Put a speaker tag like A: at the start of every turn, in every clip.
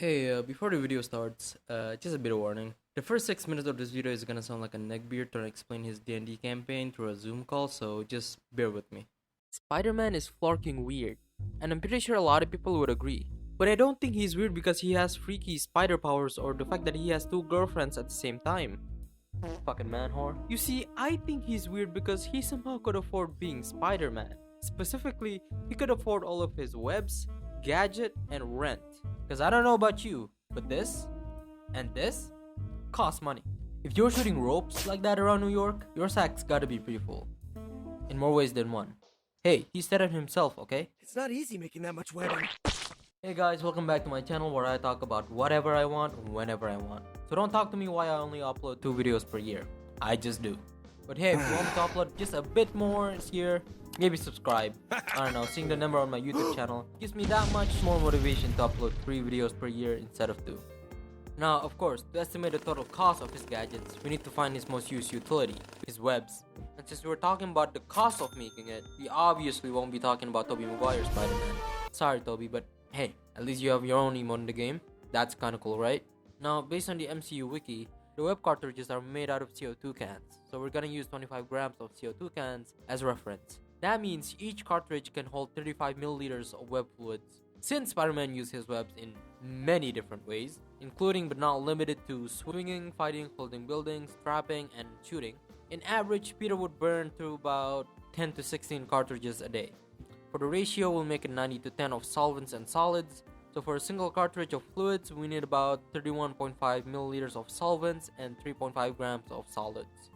A: Hey, before the video starts, just a bit of warning. The first 6 minutes of this video is gonna sound like a neckbeard trying to explain his D&D campaign through a Zoom call, so just bear with me. Spider-Man is florking weird, and I'm pretty sure a lot of people would agree. But I don't think he's weird because he has freaky spider powers or the fact that he has two girlfriends at the same time. Fucking man whore. You see, I think he's weird because he somehow could afford being Spider-Man. Specifically, he could afford all of his webs, gadget, and rent. Cause I don't know about you, but this and this cost money. If you're shooting ropes like that around New York, your sack's gotta be pretty full. In more ways than one. Hey, he said it himself, okay?
B: It's not easy making that much webbing.
A: Hey guys, welcome back to my channel where I talk about whatever I want, whenever I want. So don't talk to me why I only upload 2 videos per year. I just do. But hey, if you want me to upload just a bit more this year, maybe subscribe. I don't know, seeing the number on my YouTube channel gives me that much more motivation to upload 3 videos per year instead of 2. Now, of course, to estimate the total cost of his gadgets, we need to find his most used utility, his webs. And since we're talking about the cost of making it, we obviously won't be talking about Tobey Maguire's Spider-Man. Sorry Toby, but hey, at least you have your own emote in the game. That's kinda cool, right? Now, based on the MCU wiki, the web cartridges are made out of CO2 cans, so we're gonna use 25 grams of CO2 cans as reference. That means each cartridge can hold 35 milliliters of web fluids. Since Spider-Man used his webs in many different ways, including but not limited to swinging, fighting, holding buildings, trapping, and shooting, in average, Peter would burn through about 10 to 16 cartridges a day. For the ratio, we'll make it 90 to 10 of solvents and solids. So for a single cartridge of fluids, we need about 31.5 milliliters of solvents and 3.5 grams of solids.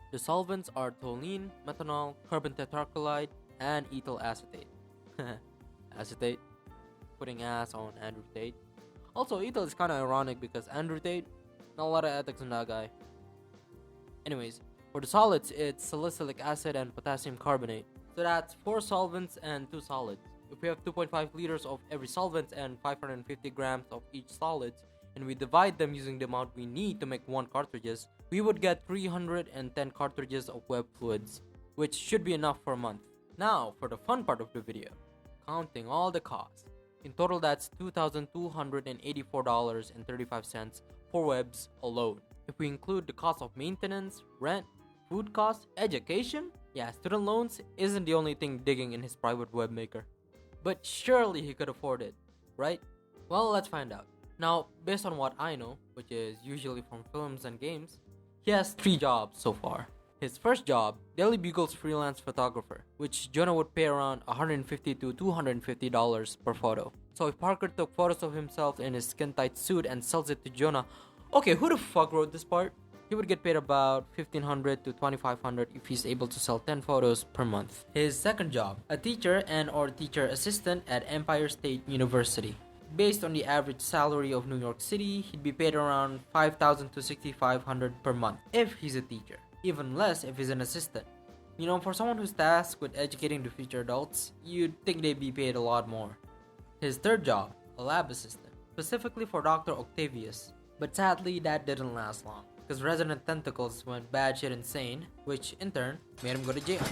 A: The solvents are toluene, methanol, carbon tetrachloride, and ethyl acetate. Acetate? Putting ass on Andrew Tate. Also, ethyl is kinda ironic because Andrew Tate, not a lot of ethics in that guy. Anyways, for the solids, it's salicylic acid and potassium carbonate. So that's 4 solvents and 2 solids. If we have 2.5 liters of every solvent and 550 grams of each solids, and we divide them using the amount we need to make 1 cartridges, we would get 310 cartridges of web fluids, which should be enough for a month. Now, for the fun part of the video, counting all the costs. In total, that's $2,284.35 for webs alone. If we include the cost of maintenance, rent, food costs, education, yeah, student loans isn't the only thing digging in his private web maker. But surely he could afford it, right? Well, let's find out. Now, based on what I know, which is usually from films and games, he has 3 jobs so far. His first job, Daily Bugle's freelance photographer, which Jonah would pay around $150 to $250 per photo. So if Parker took photos of himself in his skin-tight suit and sells it to Jonah, okay, who the fuck wrote this part? He would get paid about $1,500 to $2,500 if he's able to sell 10 photos per month. His second job, a teacher and or teacher assistant at Empire State University. Based on the average salary of New York City, he'd be paid around $5,000 to $6,500 per month if he's a teacher. Even less if he's an assistant. You know, for someone who's tasked with educating the future adults, you'd think they'd be paid a lot more. His third job, a lab assistant, specifically for Dr. Octavius. But sadly, that didn't last long, because Resident Tentacles went batshit insane, which in turn made him go to jail.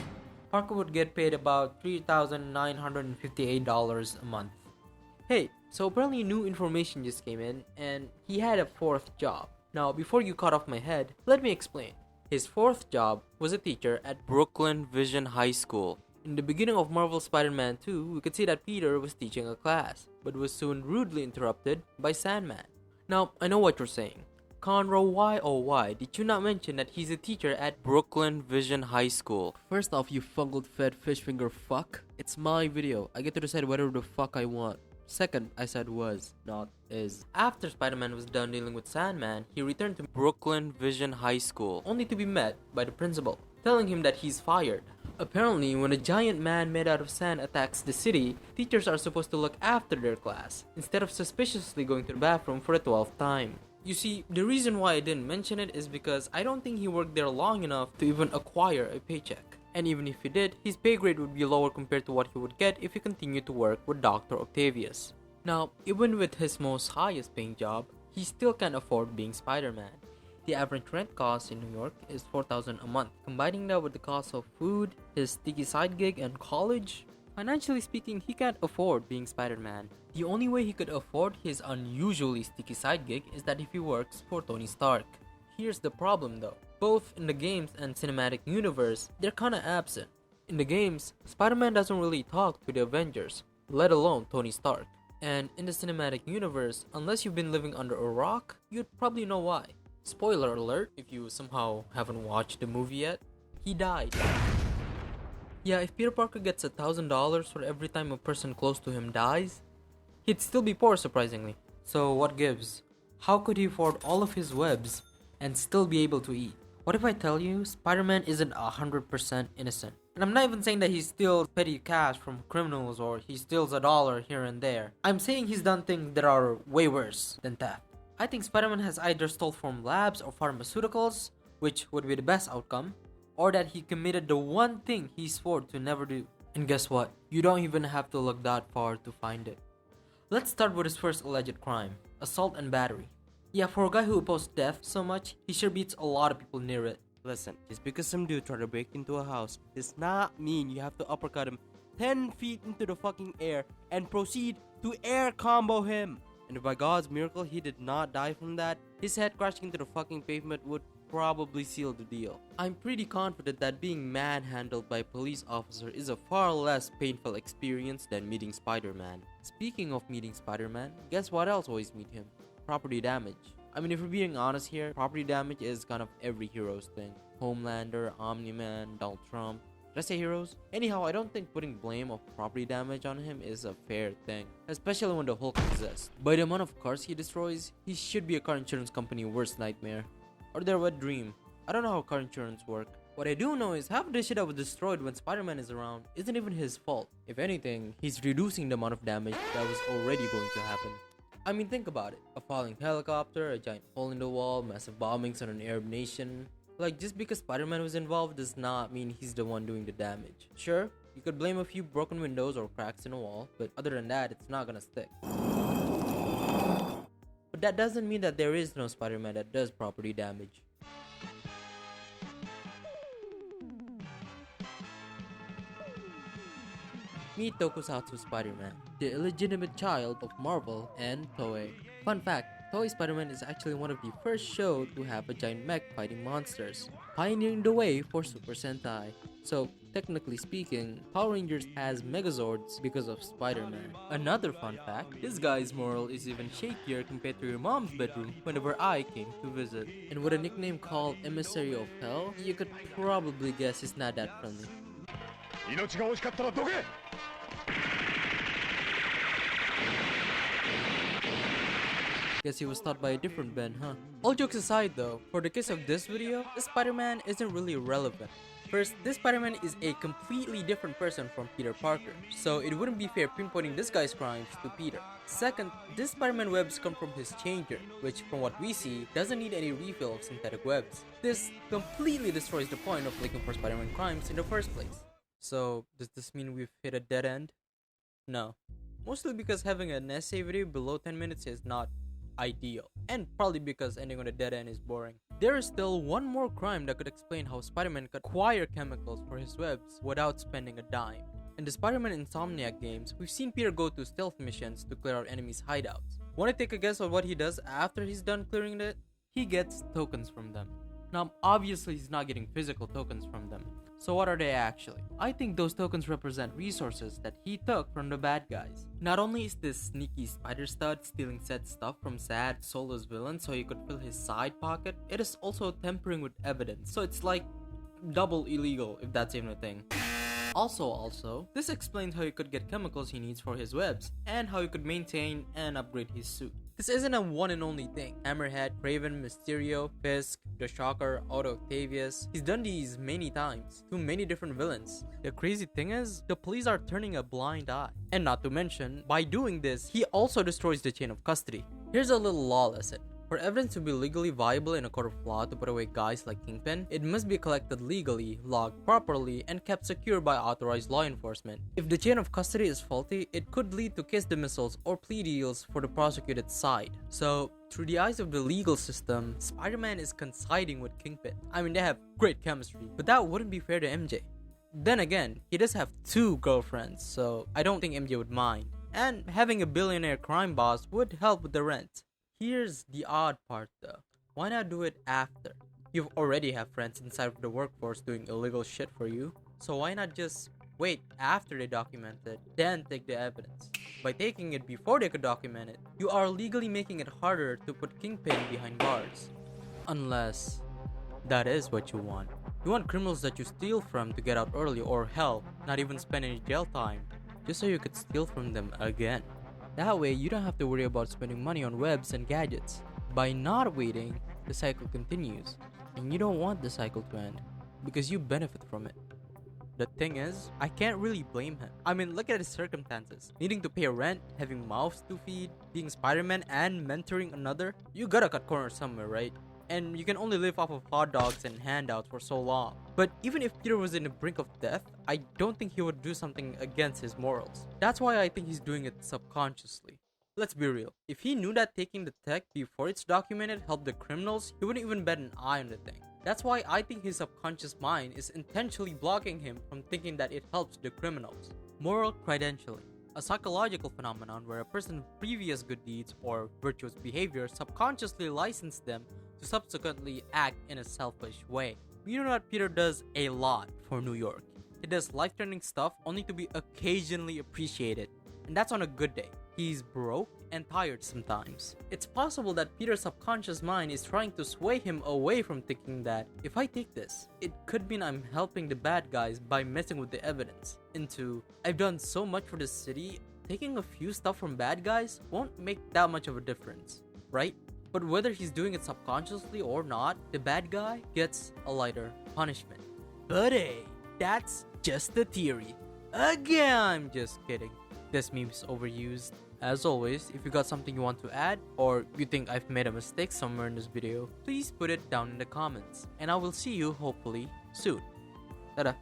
A: Parker would get paid about $3,958 a month. Hey, so apparently new information just came in, and he had a 4th job. Now, before you cut off my head, let me explain. His 4th job was a teacher at Brooklyn Vision High School. In the beginning of Marvel Spider-Man 2, we could see that Peter was teaching a class, but was soon rudely interrupted by Sandman. Now, I know what you're saying. Conroe, why oh why did you not mention that he's a teacher at Brooklyn Vision High School? First off, you fungal fed fish finger fuck. It's my video. I get to decide whatever the fuck I want. Second, I said was, not is. After Spider-Man was done dealing with Sandman, he returned to Brooklyn Vision High School, only to be met by the principal, telling him that he's fired. Apparently, when a giant man made out of sand attacks the city, teachers are supposed to look after their class, instead of suspiciously going to the bathroom for the 12th time. You see, the reason why I didn't mention it is because I don't think he worked there long enough to even acquire a paycheck. And even if he did, his pay grade would be lower compared to what he would get if he continued to work with Dr. Octavius. Now, even with his most highest paying job, he still can't afford being Spider-Man. The average rent cost in New York is $4,000 a month. Combining that with the cost of food, his sticky side gig, and college, Financially speaking, he can't afford being Spider-Man. The only way he could afford his unusually sticky side gig is that if he works for Tony Stark. Here's the problem though. Both in the games and cinematic universe, they're kinda absent. In the games, Spider-Man doesn't really talk to the Avengers, let alone Tony Stark. And in the cinematic universe, unless you've been living under a rock, you'd probably know why. Spoiler alert, if you somehow haven't watched the movie yet, he died. Yeah, if Peter Parker gets $1,000 for every time a person close to him dies, he'd still be poor surprisingly. So what gives? How could he afford all of his webs and still be able to eat? What if I tell you Spider-Man isn't 100% innocent? And I'm not even saying that he steals petty cash from criminals or he steals $1 here and there. I'm saying he's done things that are way worse than theft. I think Spider-Man has either stole from labs or pharmaceuticals, which would be the best outcome, or that he committed the one thing he swore to never do. And guess what? You don't even have to look that far to find it. Let's start with his first alleged crime, assault and battery. Yeah, for a guy who opposed death so much, he sure beats a lot of people near it.
C: Listen, just because some dude tried to break into a house does not mean you have to uppercut him 10 feet into the fucking air and proceed to air combo him. And if by God's miracle he did not die from that, his head crashing into the fucking pavement would probably seal the deal. I'm pretty confident that being manhandled by a police officer is a far less painful experience than meeting Spider-Man. Speaking of meeting Spider-Man, guess what else always meet him? Property damage. I mean, if we're being honest here, property damage is kind of every hero's thing. Homelander, Omni-Man, Donald Trump. Did I say heroes? Anyhow, I don't think putting blame of property damage on him is a fair thing, especially when the Hulk exists. By the amount of cars he destroys, he should be a car insurance company's worst nightmare. Or their wet dream. I don't know how car insurance work. What I do know is half the shit that was destroyed when Spider-Man is around isn't even his fault. If anything, he's reducing the amount of damage that was already going to happen. I mean, think about it. A falling helicopter, a giant hole in the wall, massive bombings on an Arab nation. Like, just because Spider-Man was involved does not mean he's the one doing the damage. Sure, you could blame a few broken windows or cracks in a wall, but other than that, it's not gonna stick. But that doesn't mean that there is no Spider-Man that does property damage. Meet Tokusatsu Spider-Man, the illegitimate child of Marvel and Toei. Fun fact, Toei Spider-Man is actually one of the first shows to have a giant mech fighting monsters, pioneering the way for Super Sentai. So, technically speaking, Power Rangers has Megazords because of Spider-Man. Another fun fact, this guy's moral is even shakier compared to your mom's bedroom whenever I came to visit. And with a nickname called Emissary of Hell, you could probably guess he's not that friendly. Guess he was taught by a different Ben, huh? All jokes aside though, for the case of this video, this Spider-Man isn't really relevant. First, this Spider-Man is a completely different person from Peter Parker, so it wouldn't be fair pinpointing this guy's crimes to Peter. Second, this Spider-Man webs come from his changer, which from what we see, doesn't need any refill of synthetic webs. This completely destroys the point of looking for Spider-Man crimes in the first place. So, does this mean we've hit a dead end? No. Mostly because having an essay video below 10 minutes is not ideal, and probably because ending on a dead end is boring. There is still one more crime that could explain how Spider-Man could acquire chemicals for his webs without spending a dime. In the Spider-Man Insomniac games, we've seen Peter go to stealth missions to clear out enemies' hideouts. Wanna take a guess on what he does after he's done clearing it? He gets tokens from them. Now, obviously he's not getting physical tokens from them. So what are they actually? I think those tokens represent resources that he took from the bad guys. Not only is this sneaky spider stud stealing said stuff from sad, soulless villains so he could fill his side pocket, it is also tampering with evidence. So it's like double illegal, if that's even a thing. Also, this explains how he could get chemicals he needs for his webs, and how he could maintain and upgrade his suit. This isn't a one and only thing. Hammerhead, Craven, Mysterio, Fisk, the Shocker, Otto Octavius. He's done these many times, to many different villains. The crazy thing is, the police are turning a blind eye. And not to mention, by doing this, he also destroys the chain of custody. Here's a little law lesson. For evidence to be legally viable in a court of law to put away guys like Kingpin, it must be collected legally, logged properly, and kept secure by authorized law enforcement. If the chain of custody is faulty, it could lead to case dismissals or plea deals for the prosecuted side. So, through the eyes of the legal system, Spider-Man is coinciding with Kingpin. I mean, they have great chemistry, but that wouldn't be fair to MJ. Then again, he does have 2 girlfriends, so I don't think MJ would mind. And having a billionaire crime boss would help with the rent. Here's the odd part though. Why not do it after? You already have friends inside of the workforce doing illegal shit for you, so why not just wait after they document it, then take the evidence? By taking it before they could document it, you are legally making it harder to put Kingpin behind bars. Unless that is what you want. You want criminals that you steal from to get out early, or hell, not even spend any jail time, just so you could steal from them again. That way, you don't have to worry about spending money on webs and gadgets. By not waiting, the cycle continues, and you don't want the cycle to end, because you benefit from it. The thing is, I can't really blame him. I mean, look at his circumstances. Needing to pay rent, having mouths to feed, being Spider-Man and mentoring another. You gotta cut corners somewhere, right? And you can only live off of hot dogs and handouts for so long. But even if Peter was in the brink of death, I don't think he would do something against his morals. That's why I think he's doing it subconsciously. Let's be real. If he knew that taking the tech before it's documented helped the criminals, he wouldn't even bet an eye on the thing. That's why I think his subconscious mind is intentionally blocking him from thinking that it helps the criminals. Moral credentialing. A psychological phenomenon where a person's previous good deeds or virtuous behavior subconsciously license them to subsequently act in a selfish way. We know that Peter does a lot for New York. He does life-threatening stuff only to be occasionally appreciated, and that's on a good day. He's broke and tired sometimes. It's possible that Peter's subconscious mind is trying to sway him away from thinking that if I take this, it could mean I'm helping the bad guys by messing with the evidence, into I've done so much for the city, taking a few stuff from bad guys won't make that much of a difference, right? But whether he's doing it subconsciously or not, the bad guy gets a lighter punishment. But hey, that's just a theory. Again, I'm just kidding. This meme is overused. As always, if you got something you want to add, or you think I've made a mistake somewhere in this video, please put it down in the comments, and I will see you hopefully soon. Tada!